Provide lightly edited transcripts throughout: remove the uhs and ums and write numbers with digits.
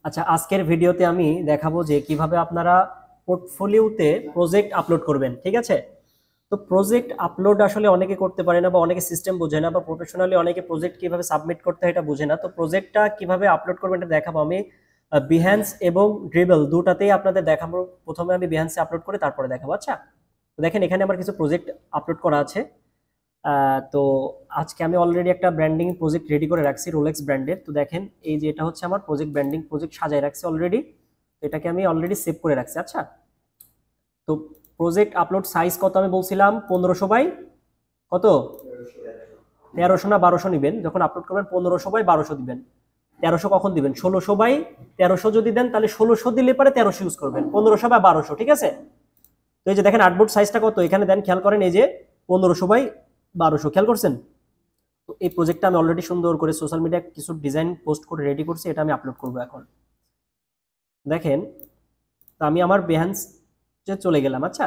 আচ্ছা, আজকের ভিডিওতে আমি দেখাবো যে কিভাবে আপনারা পোর্টফোলিওতে প্রজেক্ট আপলোড করবেন। ঠিক আছে? তো প্রজেক্ট আপলোড আসলে অনেকে করতে পারে না বা অনেকে সিস্টেম বোঝে না বা প্রফেশনালি অনেকে প্রজেক্ট কিভাবে সাবমিট করতে হয় এটা বোঝে না। তো প্রজেক্টটা কিভাবে আপলোড করবেন এটা দেখাবো আমি। বিহ্যান্স এবং ড্রিবল দুটাতেই আপনাদের দেখাবো। প্রথমে আমি বিহ্যান্সে আপলোড করে তারপরে দেখাবো। আচ্ছা, তো দেখেন এখানে আমার কিছু প্রজেক্ট আপলোড করা আছে। তো আজকে আমি অলরেডি একটা ব্র্যান্ডিং প্রজেক্ট রেডি করে রাখছি রোলেক্স ব্র্যান্ডের। তো দেখেন এই যে এটা হচ্ছে আমার প্রজেক্ট, ব্র্যান্ডিং প্রজেক্ট সাজায় রাখছি অলরেডি। তো এটাকে আমি অলরেডি সেভ করে রাখছি। আচ্ছা, তো প্রজেক্ট আপলোড সাইজ কত আমি বলছিলাম 1500 বাই কত, 1300 না 1200 নেবেন যখন আপলোড করবেন। 1500 বাই 1200 দিবেন। 1300 কখন দিবেন? 1600 বাই 1300 যদি দেন তাহলে 1600 দিলে পরে 1300 ইউজ করবেন, 1500 বাই 1200। ঠিক আছে? তো এই যে দেখেন আর্টবোর্ড সাইজটা কত এখানে দেন, খেয়াল করেন এই যে 1500 বাই 1200, খেয়াল করছেন? তো এই প্রজেক্টটা আমি অলরেডি সুন্দর করে সোশ্যাল মিডিয়া কিছু ডিজাইন পোস্ট করে রেডি করছি, এটা আমি আপলোড করব এখন। দেখেন, তো আমি আমার বেহান্সে চলে গেলাম। আচ্ছা,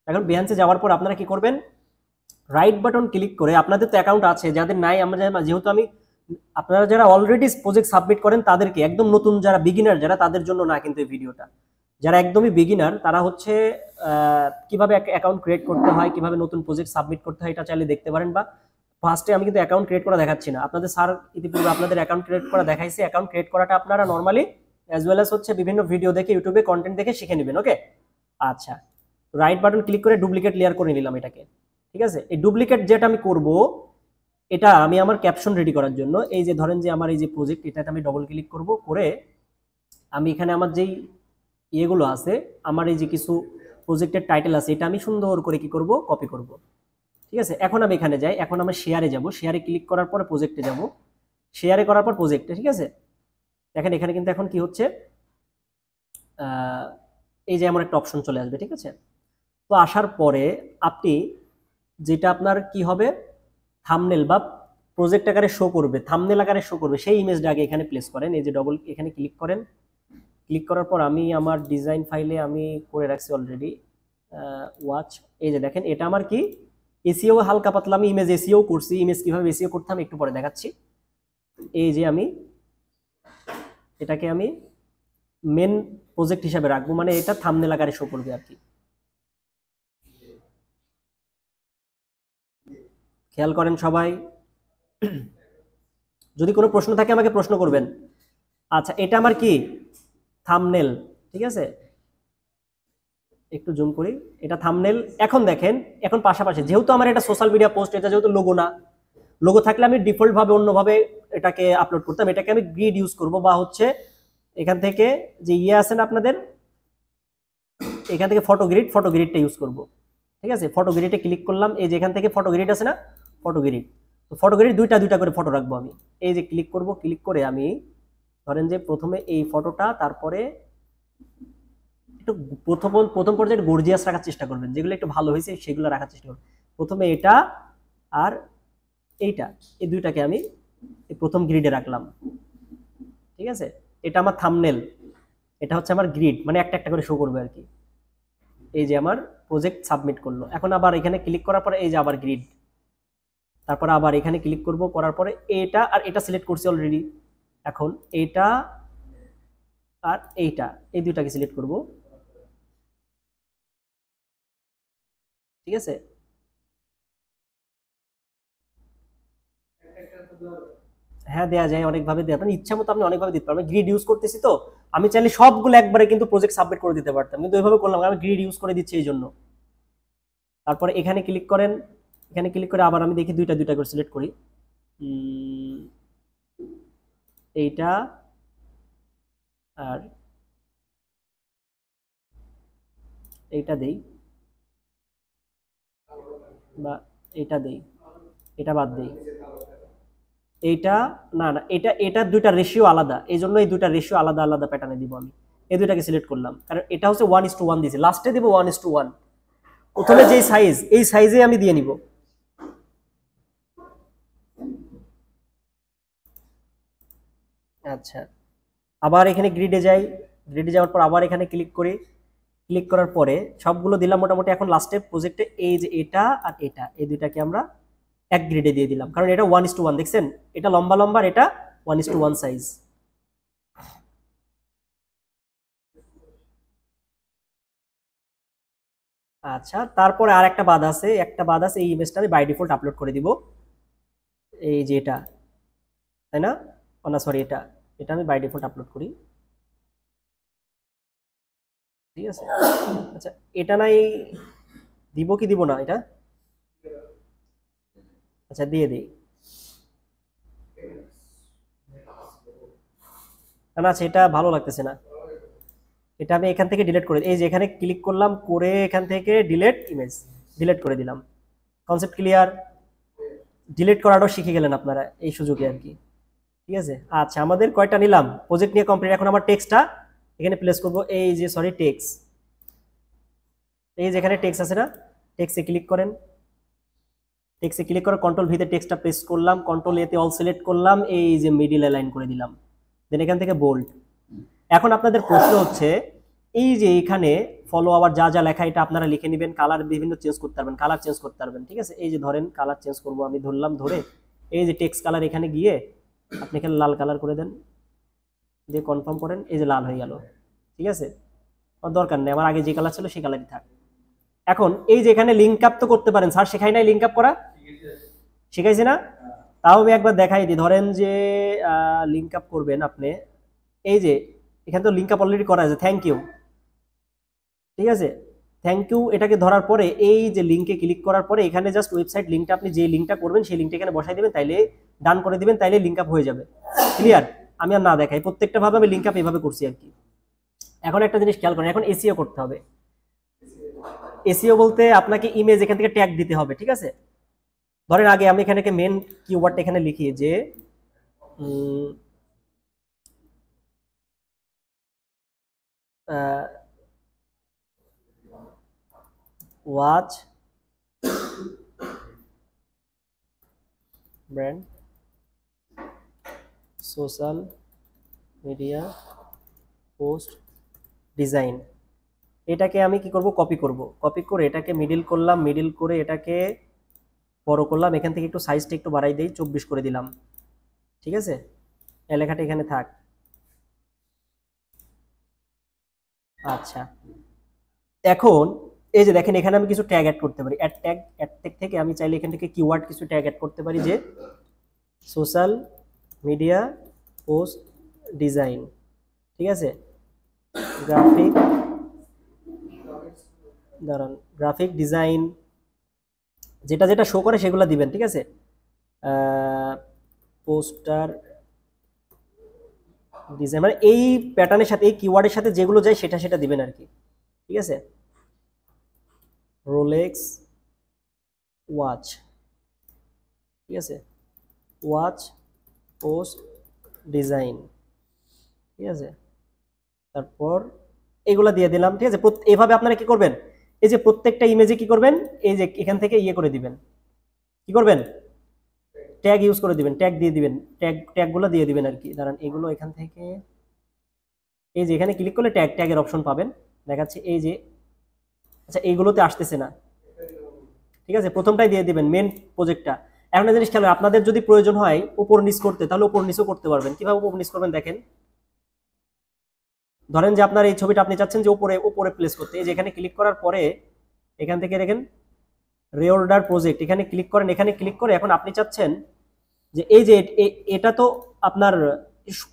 এখন বেহান্সে যাওয়ার পর আপনারা কি করবেন? রাইট বাটন ক্লিক করে, আপনাদের তো অ্যাকাউন্ট আছে, যাদের নাই, আমরা যেহেতু আমি, আপনারা যারা অলরেডি প্রজেক্ট সাবমিট করেন তাদেরকে, একদম নতুন যারা বিগিনার যারা, তাদের জন্য না কিন্তু এই ভিডিওটা। যারা একদমই বিগিনার তারা হচ্ছে কিভাবে অ্যাকাউন্ট ক্রিয়েট করতে হয়, কিভাবে নতুন প্রজেক্ট সাবমিট করতে হয় এটা চাইলে দেখতে পারেন। বা ফার্স্টে আমি কিন্তু অ্যাকাউন্ট ক্রিয়েট করা দেখাচ্ছি না আপনাদের, স্যার ইতিপূর্বে আপনাদের অ্যাকাউন্ট ক্রিয়েট করা দেখাইছে। অ্যাকাউন্ট ক্রিয়েট করাটা আপনারা নর্মালি অ্যাজ ওয়েল অ্যাজ হচ্ছে বিভিন্ন ভিডিও দেখে, ইউটিউবে কন্টেন্ট দেখে শিখে নেবেন। ওকে, আচ্ছা, রাইট বাটন ক্লিক করে ডুপ্লিকেট লেয়ার করে নিলাম এটাকে। ঠিক আছে? এই ডুপ্লিকেট যেটা আমি করব, এটা আমি আমার ক্যাপশন রেডি করার জন্য, এই যে ধরেন যে আমার এই যে প্রজেক্ট, এটাতে আমি ডবল ক্লিক করব, করে আমি এখানে আমার যেই ইয়েগুলো আছে, আমার এই যে কিছু প্রজেক্টের টাইটেল আছে, এটা আমি সুন্দর করে কি করব, কপি করব। ঠিক আছে? এখন আমি এখানে যাই, এখন আমি শেয়ারে যাব, শেয়ারে ক্লিক করার পরে প্রজেক্টে যাব, শেয়ারে করার পর প্রজেক্টে। ঠিক আছে? দেখেন এখানে কিন্তু এখন কি হচ্ছে, এই যে এমন একটা অপশন চলে আসবে। ঠিক আছে? তো আসার পরে আপনি যেটা আপনার কি হবে, থাম্বনেল বা প্রজেক্ট আকারে শো করবে, থাম্বনেল আকারে শো করবে, সেই ইমেজটা আগে এখানে প্লেস করেন। এই যে ডবল এখানে ক্লিক করেন, ক্লিক করার পর আমি আমার ডিজাইন ফাইলে আমি করে রাখছি অলরেডি ওয়াচ। এই যে দেখেন এটা আমার কি এসইও, হালকা পাতলা আমি ইমেজ এসইও করছি। ইমেজ কিভাবে এসইও করতে আমি একটু পরে দেখাচ্ছি। এই যে আমি এটাকে আমি মেন প্রজেক্ট হিসাবে রাখবো, মানে এটা থাম্বনেল আকারে শো করবে আর কি। খেয়াল করেন সবাই, যদি কোনো প্রশ্ন থাকে আমাকে প্রশ্ন করবেন। আচ্ছা, এটা আমার কি থাম্বনেল। ঠিক আছে, একটু জুম করি, এটা থাম্বনেল। এখন দেখেন, এখন পাশাপাশি যেহেতু আমার এটা সোশ্যাল মিডিয়া পোস্ট, এটা যেহেতু লোগো না, লোগো থাকলে আমি ডিফল্ট ভাবে অন্যভাবে এটাকে আপলোড করতাম। এটাকে আমি গ্রিড ইউজ করব, বা হচ্ছে এখান থেকে যে ইয়ে আছে না আপনাদের, এখান থেকে ফটো গ্রিডটা ইউজ করব। ঠিক আছে? ফটো গ্রিডে ক্লিক করলাম, এই যে এখান থেকে ফটো গ্রিড আছে না, ফটো গ্রিড। তো ফটো গ্রিড দুইটা দুইটা করে ফটো রাখবো আমি। এই যে ক্লিক করব, ক্লিক করে আমি ধরেন যে প্রথমে এই ফটোটা, তারপরে একটু প্রথম প্রথম পর্যায়ে গর্জিয়াস রাখার চেষ্টা করবেন, যেগুলো একটু ভালো হয়েছে সেগুলো রাখার চেষ্টা করবেন। প্রথমে এটা আর এইটা, এই দুইটাকে আমি প্রথম গ্রিডে রাখলাম। ঠিক আছে? এটা আমার থাম্বনেল, এটা হচ্ছে আমার গ্রিড, মানে একটা একটা করে শো করবে আর কি। এই যে আমার প্রজেক্ট সাবমিট করলো, এখন আবার এখানে ক্লিক করার পরে এই যে আবার গ্রিড, তারপর আবার এখানে ক্লিক করব, করার পরে এটা আর এটা সিলেক্ট করছি অলরেডি। এখন এটা আর এইটা, এই দুইটাকে সিলেক্ট করব। ঠিক আছে? হ্যাঁ, দেওয়া যায় অনেকভাবে, দেওয়া আপনি ইচ্ছা মতো আপনি অনেকভাবে দিতে পারবেন। গ্রিড ইউজ করতেছি তো, আমি চাইলে সবগুলো একবারে কিন্তু প্রজেক্ট সাবমিট করে দিতে পারতাম, কিন্তু ওইভাবে করলাম না, আমি গ্রিড ইউজ করে দিচ্ছি এই জন্য। তারপরে এখানে ক্লিক করেন, এখানে ক্লিক করে আবার আমি দেখি দুইটা দুইটা করে সিলেক্ট করি। এইটা আর এইটা দেই, বা এইটা দেই, এটা বাদ দেই, এইটা না না, এটা এটা দুইটা রেশিও আলাদা, এই জন্য এই দুইটা রেশিও আলাদা আলাদা প্যাটার্নে দিব আমি। এই দুইটাকে সিলেক্ট করলাম, কারণ এটা হচ্ছে 1:1 দিয়েছি, লাস্টে দিব 1:1। প্রথমে যেই সাইজ, এই সাইজে আমি দিয়ে নিব। আচ্ছা, আবার এখানে গ্রিডে যাই, গ্রিডে যাওয়ার পর আবার এখানে ক্লিক করি, ক্লিক করার পরে সবগুলো দিলাম মোটামুটি। এখন লাস্টে প্রজেক্টে এই যে এটা আর এটা, এই দুইটাকে আমরা এক গ্রিডে দিয়ে দিলাম, কারণ এটা 1:1, দেখছেন এটা লম্বা লম্বা, এটা 1:1 সাইজ। আচ্ছা, তারপরে আর একটা বাদ আছে, এই ইমেজটা আমি বাই ডিফল্ট আপলোড করে দিব, এই যে এটা, তাই না? ও না সরি, এটা এটা আমি বাই ডিফল্ট আপলোড করি, ঠিক আছে। আচ্ছা, এটা নাই, দিব কি দিব না এটা? আচ্ছা দিয়ে দিই। না না, আচ্ছা এটা ভালো লাগতেছে না, এটা আমি এখান থেকে ডিলিট করে, এই যে এখানে ক্লিক করলাম, করে এখান থেকে ডিলিট ইমেজ, ডিলিট করে দিলাম। Concept clear? ডিলিট করাটাও শিখে গেলেন আপনারা এই সুযোগে আর কি, ঠিক আছে। আচ্ছা, আমাদের কয়টা নিলাম প্রজেক্ট নিয়ে কমপ্লিট। এখন আমার টেক্সটটা এখানে প্লেস করব, এই যে সরি টেক্সট, এই যে এখানে টেক্সট আছে না, টেক্সটে ক্লিক করেন, টেক্সটে ক্লিক করে কন্ট্রোল ভিতে টেক্সটটা প্রেস করলাম, কন্ট্রোল এতে অল সিলেক্ট করলাম, এই যে মিডিল অ্যালাইন করে দিলাম, দেন এখান থেকে বোল্ড। এখন আপনাদের প্রশ্ন হচ্ছে, এই যে এখানে ফলো আওয়ার যা যা লেখা এটা আপনারা লিখে নেবেন, কালার বিভিন্ন চেঞ্জ করতে পারবেন, কালার চেঞ্জ করতে পারবেন, ঠিক আছে। এই যে ধরেন কালার চেঞ্জ করব, আমি ধরলাম, ধরে এই যে টেক্সট কালার এখানে গিয়ে আপনি এখানে লাল কালার করে দেন, দিয়ে কনফার্ম করেন, এই যে লাল হয়ে গেল, ঠিক আছে। আমার দরকার নেই, আমার আগে যে কালার ছিল সেই কালারই থাক। এখন এই যে এখানে লিঙ্ক আপ তো করতে পারেন, স্যার শেখাই নাই লিঙ্ক আপ করা, শিখাইছে না? তাও আমি একবার দেখাই দিই, ধরেন যে লিঙ্ক আপ করবেন আপনি, এই যে এখানে তো লিঙ্ক আপ অলরেডি করা আছে, থ্যাংক ইউ, ঠিক আছে। থ্যাংক ইউ এটাকে ধরার পরে এই যে লিঙ্কে ক্লিক করার পরে এখানে জাস্ট ওয়েবসাইট লিঙ্কটা, আপনি যে লিঙ্কটা করবেন সেই লিঙ্কটা এখানে বসাই দিবেন, তাইলে ডান করে দিবেন, তাইলে লিঙ্ক আপ হয়ে যাবে। ক্লিয়ার? আমি আর না দেখাই, প্রত্যেকটা ভাবে আমি লিঙ্ক আপ এইভাবে করছি আর কি। এখন একটা জিনিস খেয়াল করেন, এখন এসইও করতে হবে। এসইও বলতে আপনাকে ইমেজ এখান থেকে ট্যাগ দিতে হবে, ঠিক আছে। ধরেন আগে আমি এখানে মেন কিওয়ার্ডটা এখানে লিখি যে watch brand social media post design, এটাকে আমি কি করব, কপি করব, কপি করে এটাকে মিডিল করলাম, মিডিল করে এটাকে বড় করলাম, এখান থেকে একটু সাইজটা একটু বাড়াই দেই, 24 করে দিলাম, ঠিক আছে। এই লেখাটা এখানে থাক। আচ্ছা, এখন এই যে দেখেন এখানে আমি কিছু ট্যাগ অ্যাড করতে পারি, অ্যাড ট্যাগ থেকে আমি চাইলে এখান থেকে কিওয়ার্ড কিছু ট্যাগ অ্যাড করতে পারি, যে সোশ্যাল মিডিয়া পোস্ট ডিজাইন, ঠিক আছে। গ্রাফিক, দাঁড়ান, গ্রাফিক ডিজাইন, যেটা যেটা শো করে সেগুলো দিবেন, ঠিক আছে। পোস্টার ডিজাইন, মানে এই প্যাটার্নের সাথে, এই কিওয়ার্ডের সাথে যেগুলো যায় সেটা সেটা দিবেন আর কি, ঠিক আছে। রোলেক্স ওয়াচ, ঠিক আছে, ওয়াচ পোস্ট ডিজাইন, ঠিক আছে। তারপর এগুলা দিয়ে দিলাম, ঠিক আছে। এভাবে আপনারা কি করবেন, এই যে প্রত্যেকটা ইমেজে কি করবেন, এই যে এখান থেকে ইয়ে করে দিবেন, কি করবেন, ট্যাগ ইউজ করে দিবেন, ট্যাগ দিয়ে দিবেন, ট্যাগগুলো দিয়ে দিবেন আর কি। দাঁড়ান, এগুলো এখান থেকে, এই যে এখানে ক্লিক করলে ট্যাগের অপশন পাবেন, দেখাচ্ছে এই যে। আচ্ছা, এইগুলোতে আসতেছে না, ঠিক আছে, প্রথমটাই দিয়ে দিবেন মেন প্রজেক্টটা। এখন একটা জিনিস খেয়াল, আপনাদের যদি প্রয়োজন হয় উপর নিচ করতে, তাহলে উপর নিচও করতে পারবেন। কিভাবে উপর নিচ করবেন দেখেন, ধরেন যে আপনার এই ছবিটা আপনি চাচ্ছেন যে উপরে উপরে প্লেস করতে, এই যে এখানে ক্লিক করার পরে এখান থেকে দেখেন রিঅর্ডার প্রজেক্ট, এখানে ক্লিক করেন, এখানে ক্লিক করে এখন আপনি চাচ্ছেন যে এই যে এটা তো আপনার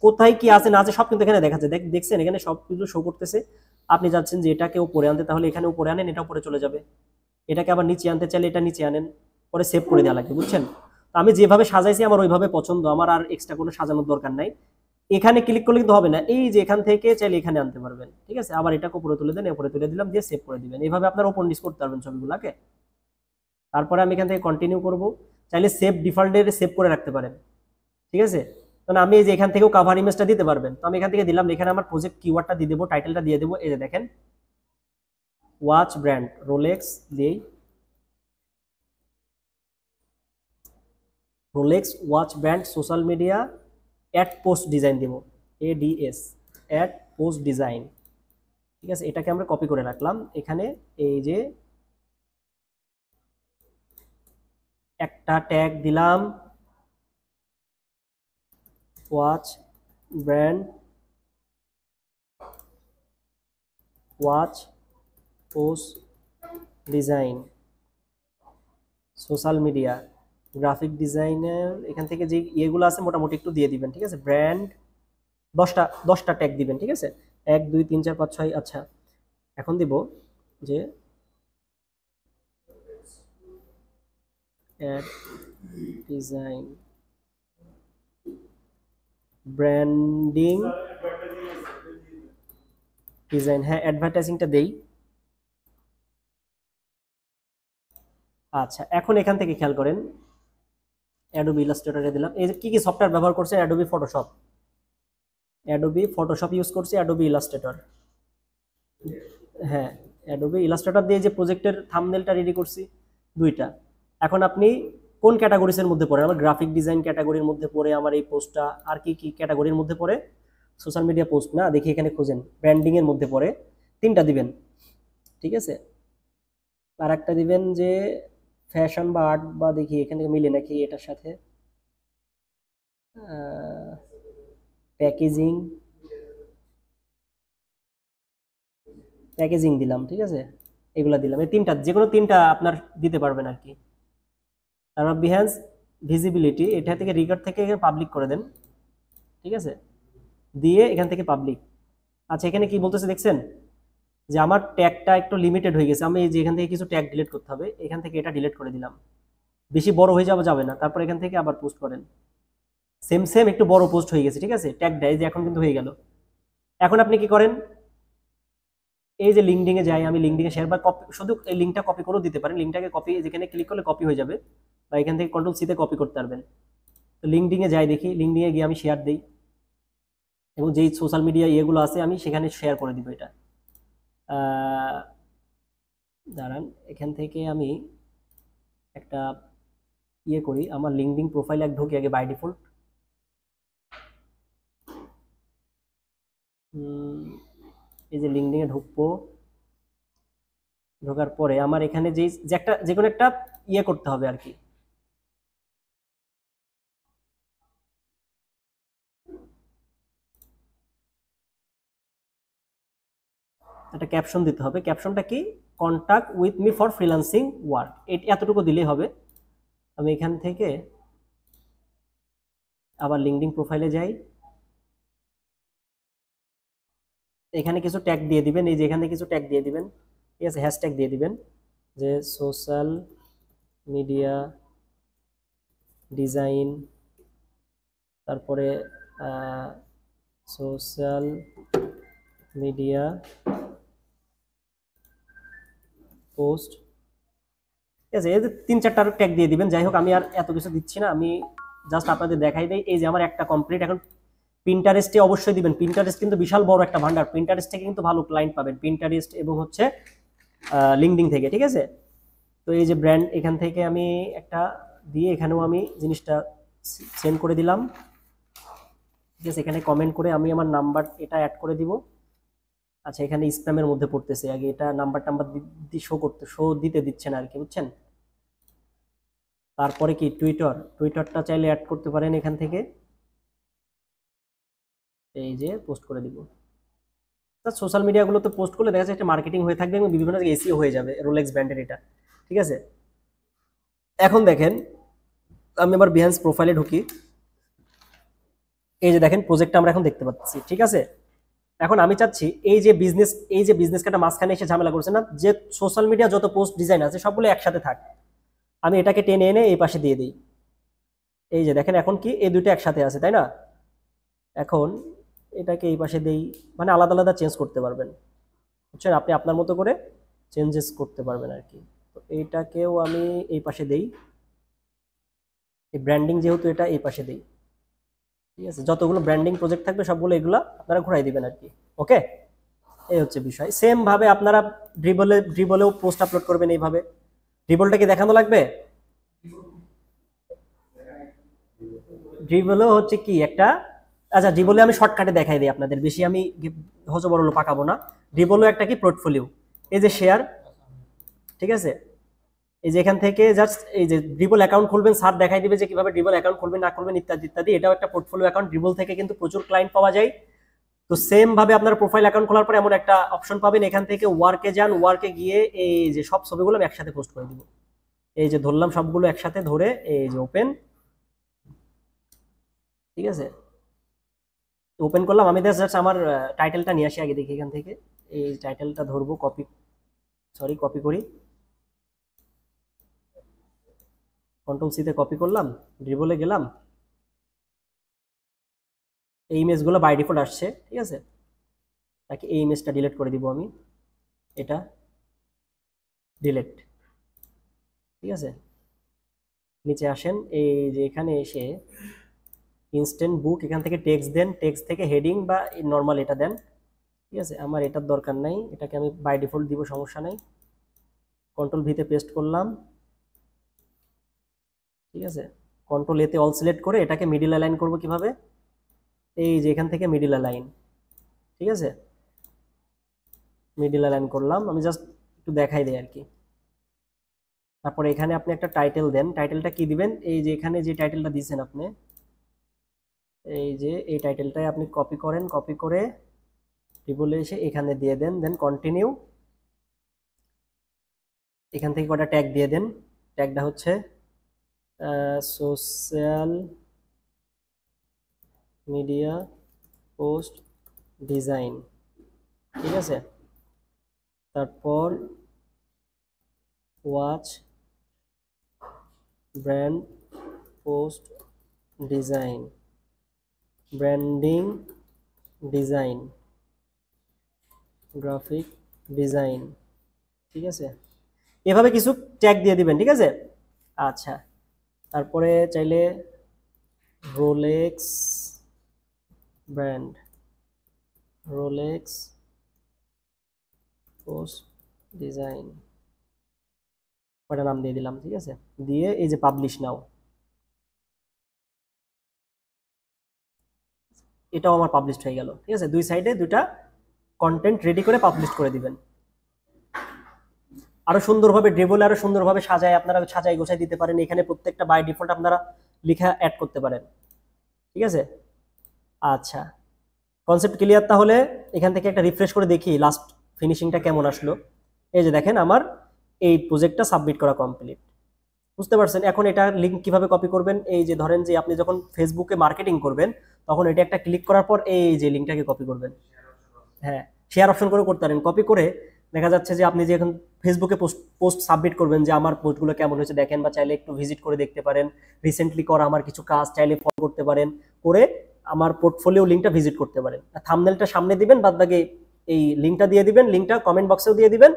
কোথায় কি আছে না আছে সব কিন্তু এখানে দেখাচ্ছে, দেখছেন এখানে সব কিছু শো করতেছে। আপনি চাচ্ছেন যে এটাকে উপরে আনতে, তাহলে এখানে উপরে আনেন, এটা উপরে চলে যাবে। এটাকে আবার নিচে আনতে চাইলে এটা নিচে আনেন, পরে সেভ করে দেওয়া লাগবে, বুঝছেন। তো আমি যেভাবে সাজাইছি আমার ওইভাবে পছন্দ, আমার আর এক্সট্রা কোনো সাজানোর দরকার নাই। এখানে ক্লিক করলে কিন্তু হবে না, এই যে এখান থেকে চাইলে এখানে আনতে পারবেন, ঠিক আছে। আবার এটাকে উপরে তুলে দেন, উপরে তুলে দিলাম, দিয়ে সেভ করে দিবেন। এইভাবে আপনার ওপর নিচ করতে পারবেন ছবিগুলোকে। তারপরে আমি এখান থেকে কন্টিনিউ করব, চাইলে সেভ ডিফল্টের সেভ করে রাখতে পারেন, ঠিক আছে। কারণ আমি এই যে এখান থেকেও কাভার ইমেজটা দিতে পারবেন, তো আমি এখান থেকে দিলাম, এখানে আমার প্রজেক্ট কিওয়ার্ডটা দিয়ে দেবো, টাইটেলটা দিয়ে দেবো, এই যে দেখেন ওয়াচ ব্র্যান্ড রোলেক্স দিয়েই, Rolex watch brand social media ad post design দেবো, ADS অ্যাড পোস্ট ডিজাইন, ঠিক আছে। এটাকে আমরা কপি করে রাখলাম এখানে, এই যে একটা ট্যাগ দিলাম, watch brand watch post design, social media, graphic ডিজাইনের এখান থেকে যে ইয়েগুলো আছে মোটামুটি একটু দিয়ে দিবেন, ঠিক আছে। ব্র্যান্ড 10টা ট্যাগ দিবেন, ঠিক আছে। 1 2 3 4 5 6। আচ্ছা, এখন দিব যে অ্যাড ডিজাইন, ব্র্যান্ডিং ডিজাইন, হ্যাঁ অ্যাডভার্টাইজিংটা দেই। আচ্ছা, এখন এখান থেকে খেয়াল করেন, অ্যাডোবি ইলাস্ট্রেটরে দিলাম। এই যে কি কি সফটওয়্যার ব্যবহার করছে, Adobe Photoshop, Adobe Photoshop use করছি, অ্যাডোবি ইলাস্ট্রেটর, হ্যাঁ অ্যাডোবি ইলাস্ট্রেটর দিয়ে যে প্রজেক্টের থাম্বনেলটা রেডি করছি 2টা। এখন আপনি কোন ক্যাটাগরিজের মধ্যে পড়ে? আমার গ্রাফিক ডিজাইন ক্যাটাগরির মধ্যে পড়ে আমার এই পোস্টটা। আর কি কি ক্যাটাগরির মধ্যে পড়ে? সোশ্যাল মিডিয়া পোস্ট না, দেখি এখানে খুঁজেন, ব্র্যান্ডিং এর মধ্যে পড়ে। 3টা দিবেন, ঠিক আছে। আর একটা দিবেন যে ফ্যাশন বা আর্ট, বা দেখি এখানে মিলে নাকি এটার সাথে, প্যাকেজিং, প্যাকেজিং দিলাম, ঠিক আছে। এগুলা দিলাম, এই 3টা, যে কোনো 3টা আপনার দিতে পারবেন আর কি। তারপর বিহেন্স ভিজিবিলিটি, এটা থেকে রিগার্ড থেকে পাবলিক করে দেন, ঠিক আছে, দিয়ে এখান থেকে পাবলিক। আচ্ছা, এখানে কি বলতেছে দেখছেন যে আমার ট্যাগটা একটু লিমিটেড হয়ে গেছে। আমি এই যে এখান থেকে কিছু ট্যাগ ডিলিট করতে হবে, এখান থেকে এটা ডিলিট করে দিলাম, বেশি বড় হয়ে যাবে না। তারপর এখান থেকে আবার পোস্ট করেন, সেম সেম একটু বড় পোস্ট হয়ে গেছে, ঠিক আছে। ট্যাগটা এই যে এখন কিন্তু হয়ে গেল। এখন আপনি কি করেন, এই যে লিঙ্কডিং এ যাই, আমি লিঙ্কডিং এ শেয়ার বা কপি, শুধু এই লিঙ্কটা কপি করেও দিতে পারেন। লিঙ্কটাকে কপি, যেখানে ক্লিক করলে কপি হয়ে যাবে, বা এখান থেকে কন্ট্রোল সি তে কপি করতে পারবেন। তো লিঙ্কডিং এ যাই, দেখি লিঙ্কডিং এ গিয়ে আমি শেয়ার দিই, এবং যেই সোশ্যাল মিডিয়া ইয়েগুলো আছে আমি সেখানে শেয়ার করে দিব এটা। দাঁড়ান, এখান থেকে আমি একটা ইয়ে করি, আমার লিঙ্কডিং প্রোফাইলে ঢুকি আগে বাই ডিফল্ট। এই যে লিঙ্কডিং এ ঢুকবো, ঢোকার পরে আমার এখানে যে একটা যে কোনো একটা ইয়ে করতে হবে আর কি। একটা ক্যাপশন দিতে হবে। ক্যাপশনটা কি? Contact with me for freelancing work, এতটুকু দিলেই হবে। আমি এখান থেকে আবার লিঙ্কডিং প্রোফাইলে যাই, এখানে কিছু ট্যাগ দিয়ে দিবেন, এই যে এখানে কিছু ট্যাগ দিয়ে দিবেন, ঠিক আছে, হ্যাশট্যাগ দিয়ে দিবেন যে সোশ্যাল মিডিয়া ডিজাইন, তারপরে সোশ্যাল মিডিয়া পোস্ট, ঠিক আছে। এই যে 3-4টা ট্যাগ দিয়ে দিবেন। যাই হোক, আমি আর এত কিছু দিচ্ছি না, আমি জাস্ট আপনাদের দেখাই দেই। এই যে আমার একটা কমপ্লিট। এখন পিন্টারেস্টে অবশ্যই দিবেন, পিন্টারেস্ট কিন্তু বিশাল বড় একটা ভান্ডার, পিন্টারেস্ট থেকে কিন্তু ভালো ক্লায়েন্ট পাবেন, পিন্টারেস্ট এবং হচ্ছে লিঙ্কডিং থেকে, ঠিক আছে। তো এই যে ব্র্যান্ড, এখান থেকে আমি একটা দিয়ে এখানেও আমি জিনিসটা সেন্ড করে দিলাম, ঠিক আছে। এখানে কমেন্ট করে আমি আমার নাম্বার এটা অ্যাড করে দিব। আচ্ছা, এখানে স্প্যামের মধ্যে পড়তেছে, আগে এটা নাম্বার শো দিতে দিচ্ছে না আর কি, বুঝছেন। তারপরে কি টুইটারটা চাইলে অ্যাড করতে পারেন এখান থেকে, এই যে পোস্ট করে দিব। সোশ্যাল মিডিয়াগুলোতে পোস্ট করলে দেখা যাচ্ছে একটা মার্কেটিং হয়ে থাকবে এবং বিভিন্ন জায়গায় এসিও হয়ে যাবে রোলেক্স ব্র্যান্ডের এটা, ঠিক আছে। এখন দেখেন, আমি আমার বিহান্স প্রোফাইলে ঢুকি, এই যে দেখেন প্রজেক্টটা আমরা এখন দেখতে পাচ্ছি, ঠিক আছে। এখন আমি চাচ্ছি এই যে বিজনেস কাটা মাঝখানে এসে ঝামেলা করছে না, যে সোশ্যাল মিডিয়া যত পোস্ট ডিজাইন আছে সবগুলো একসাথে থাক, আমি এটাকে টেনে এনে এই পাশে দিয়ে দিই। এই যে দেখেন এখন কি এই দুটো একসাথে আছে, তাই না। এখন এটাকে এই পাশে দেই, মানে আলাদা আলাদা চেঞ্জ করতে পারবেন, বুঝছেন, আপনি আপনার মতো করে চেঞ্জেস করতে পারবেন আর কি। তো এইটাকেও আমি এই পাশে দেই, এই ব্র্যান্ডিং যেহেতু এটা এই পাশে দেই, ঠিক আছে। যতগুলো ব্র্যান্ডিং প্রজেক্ট থাকবে সবগুলো এগুলা আপনারা ঘুরাই দিবেন আর কি, ওকে। এই হচ্ছে বিষয়। সেম ভাবে আপনারা ড্রিবলেও পোস্ট আপলোড করবেন এইভাবে। ড্রিবলটা কি দেখানো লাগবে? ড্রিবলও হচ্ছে কি একটা, আচ্ছা ড্রিবলে আমি শর্টকাটে দেখাই দিই আপনাদের, বেশি আমি হজবরল পাকাবো না। ড্রিবলও একটা কি পোর্টফোলিও, এই যে শেয়ার, ঠিক আছে। এই যে এখান থেকে জাস্ট এই যে ড্রিবল অ্যাকাউন্ট খুলবেন, স্যার দেখাই দিবে যে কিভাবে ড্রিবল অ্যাকাউন্ট খুলবেন না খুলবেন ইত্যাদি ইত্যাদি। এটাও একটা পোর্টফোলিও অ্যাকাউন্ট, ড্রিবল থেকে কিন্তু প্রচুর ক্লায়েন্ট পাওয়া যায়। তো তো সেম ভাবে আপনার প্রোফাইল অ্যাকাউন্ট খোলার পর এমন একটা অপশন পাবেন, এখান থেকে ওয়ার্কে যান, ওয়ার্কে গিয়ে এই যে সব ছবিগুলো আমি একসাথে পোস্ট করে দিব। এই যে ধরলাম সবগুলো একসাথে ধরে, এই যে ওপেন, ঠিক আছে, ওপেন করলাম। আমি জাস্ট আমার টাইটেলটা নিয়ে আসি আগে, দেখি এখান থেকে এই টাইটেলটা ধরবো, কপি করি, কন্ট্রোল সি তে কপি করলাম, ড্রিবলে গেলাম, এই ইমেজগুলো বাই ডিফল্ট আসছে, ঠিক আছে, তাকে এই ইমেজটা ডিলিট করে দিব আমি, এটা ডিলিট, ঠিক আছে। নিচে আসেন, এই যে এখানে এসে ইনস্ট্যান্ট বুক, এখান থেকে টেক্সট দেন, টেক্সট থেকে হেডিং বা নর্মাল এটা দেন, ঠিক আছে। আমার এটার দরকার নাই, এটাকে আমি বাই ডিফল্ট দিব, সমস্যা নাই। কন্ট্রোল ভিতে পেস্ট করলাম, ঠিক আছে। কন্ট্রোল এতে অল সিলেক্ট করে এটাকে মিডিল অ্যালাইন করব কিভাবে, এই যে এখান থেকে মিডিল অ্যালাইন, ঠিক আছে, মিডিল অ্যালাইন করলাম। আমি জাস্ট একটু দেখাই দেই আর কি। তারপরে এখানে আপনি একটা টাইটেল দেন, টাইটেলটা কি দিবেন, এই যে এখানে যে টাইটেলটা দিয়েছেন আপনি, এই যে এই টাইটেলটাই আপনি কপি করেন, কপি করে টিবলে এসে এখানে দিয়ে দেন, দেন কন্টিনিউ। এখান থেকে কটা ট্যাগ দিয়ে দেন, ট্যাগটা হচ্ছে সোশ্যাল মিডিয়া পোস্ট ডিজাইন, ঠিক আছে। তারপর watch brand post design, branding design, graphic design, ঠিক আছে। এভাবে কিছু ট্যাগ দিয়ে দিবেন, ঠিক আছে। আচ্ছা, তারপরে চাইলে Rolex brand, Rolex post design, ওটা নাম দিয়ে দিলাম, ঠিক আছে। দিয়ে এই যে পাবলিশ নাও, এটাও আমার পাবলিশ হয়ে গেল, ঠিক আছে। দুই সাইডে দুইটা কন্টেন্ট রেডি করে পাবলিশ করে দিবেন। আরো সুন্দরভাবে ড্রিবলে আরো সুন্দরভাবে সাজায় আপনারা সাজাই গোছাই দিতে পারেন। এখানে প্রত্যেকটা বাই ডিফল্ট আপনারা লেখা অ্যাড করতে পারেন, ঠিক আছে। আচ্ছা, কনসেপ্ট ক্লিয়ার। তাহলে এখান থেকে একটা রিফ্রেশ করে দেখি লাস্ট ফিনিশিংটা কেমন আসলো। এই যে দেখেন আমার এই প্রজেক্টটা সাবমিট করা কমপ্লিট, বুঝতে পারছেন। এখন এটা লিঙ্ক কিভাবে কপি করবেন, এই যে ধরেন যে আপনি যখন ফেসবুকে মার্কেটিং করবেন তখন এটা একটা ক্লিক করার পর এই যে লিঙ্কটাকে কপি করবেন, হ্যাঁ শেয়ার অপশন করে করতে পারেন। কপি করে দেখা যাচ্ছে যে আপনি যে এখন ফেসবুকে পোস্ট সাবমিট করবেন যে আমার পোস্টগুলো কেমন হয়েছে দেখেন, বা চাইলে একটু ভিজিট করে দেখতে পারেন, রিসেন্টলি করা আমার কিছু কাজ চাইলে ফলো করতে পারেন, করে আমার পোর্টফোলিও লিঙ্কটা ভিজিট করতে পারেন। থাম্বনেলটা সামনে দিবেন, বাদ বাকি এই লিঙ্কটা দিয়ে দিবেন, লিঙ্কটা কমেন্ট বক্সেও দিয়ে দিবেন।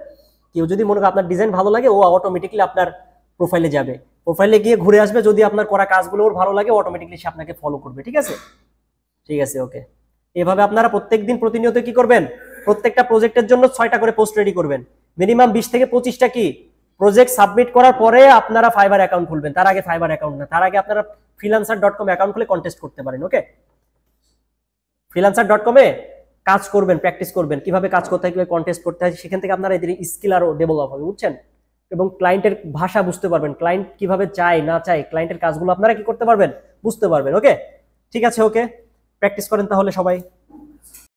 কেউ যদি মনে করেন আপনার ডিজাইন ভালো লাগে, ও অটোমেটিকলি আপনার প্রোফাইলে যাবে, প্রোফাইলে গিয়ে ঘুরে আসবে, যদি আপনার করা কাজগুলো ওর ভালো লাগে অটোমেটিকলি সে আপনাকে ফলো করবে, ঠিক আছে। ঠিক আছে, ওকে। এভাবে আপনারা প্রত্যেকদিন প্রতিনিয়ত কি করবেন, প্রত্যেকটা প্রজেক্টের জন্য 6টা করে পোস্ট রেডি করবেন, মিনিমাম 20 থেকে 25টা কি প্রজেক্ট সাবমিট করার পরে আপনারা ফাইবার অ্যাকাউন্ট খুলবেন। তার আগে ফাইবার অ্যাকাউন্ট না, তার আগে আপনারা freelancer.com অ্যাকাউন্ট খুলে কন্টেস্ট করতে পারেন। ওকে, freelancer.com এ কাজ করবেন, প্র্যাকটিস করবেন কিভাবে কাজ করতে হয়, কিভাবে কন্টেস্ট করতে হয়, সেখান থেকে আপনারা এদের স্কিল আরো ডেভেলপ হবে, বুঝছেন। এবং ক্লায়েন্টের ভাষা বুঝতে পারবেন, ক্লায়েন্ট কিভাবে চায় না চায়, ক্লায়েন্টের কাজগুলো আপনারা কি করতে পারবেন, বুঝতে পারবেন। ওকে, ঠিক আছে, ওকে, প্র্যাকটিস করেন তাহলে সবাই।